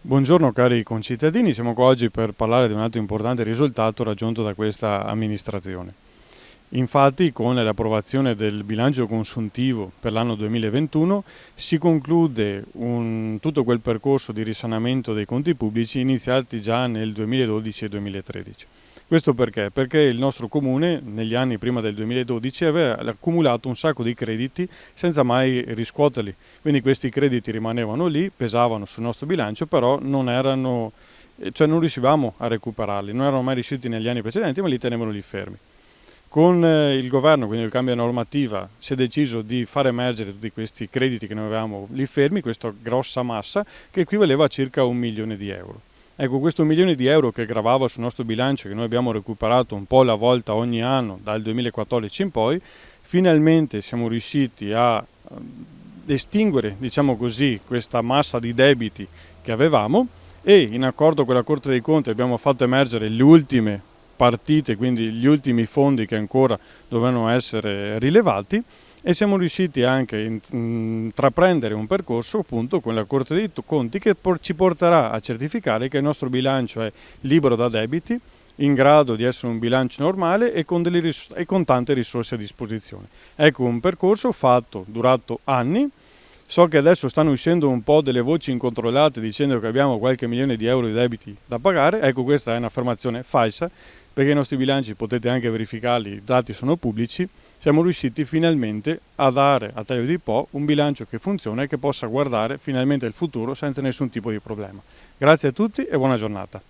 Buongiorno cari concittadini, siamo qua oggi per parlare di un altro importante risultato raggiunto da questa amministrazione. Infatti, con l'approvazione del bilancio consuntivo per l'anno 2021 si conclude tutto quel percorso di risanamento dei conti pubblici iniziati già nel 2012 e 2013. Questo perché? Perché il nostro comune negli anni prima del 2012 aveva accumulato un sacco di crediti senza mai riscuoterli. Quindi questi crediti rimanevano lì, pesavano sul nostro bilancio, però non riuscivamo a recuperarli, non erano mai riusciti negli anni precedenti, ma li tenevano lì fermi. Con il governo, quindi il cambio normativa, si è deciso di far emergere tutti questi crediti che noi avevamo lì fermi, questa grossa massa che equivaleva a circa 1 milione di euro. Ecco, questo 1 milione di euro che gravava sul nostro bilancio, che noi abbiamo recuperato un po' alla volta ogni anno dal 2014 in poi, finalmente siamo riusciti a estinguere, diciamo così, questa massa di debiti che avevamo e in accordo con la Corte dei Conti abbiamo fatto emergere le ultime partite, quindi gli ultimi fondi che ancora dovevano essere rilevati e siamo riusciti anche a intraprendere un percorso appunto con la Corte dei Conti che ci porterà a certificare che il nostro bilancio è libero da debiti, in grado di essere un bilancio normale e con tante risorse a disposizione. Ecco un percorso fatto, durato anni. So che adesso stanno uscendo un po' delle voci incontrollate dicendo che abbiamo qualche milione di euro di debiti da pagare. Ecco, questa è un'affermazione falsa, perché i nostri bilanci potete anche verificarli, i dati sono pubblici. Siamo riusciti finalmente a dare a Taglio di Po un bilancio che funziona e che possa guardare finalmente il futuro senza nessun tipo di problema. Grazie a tutti e buona giornata.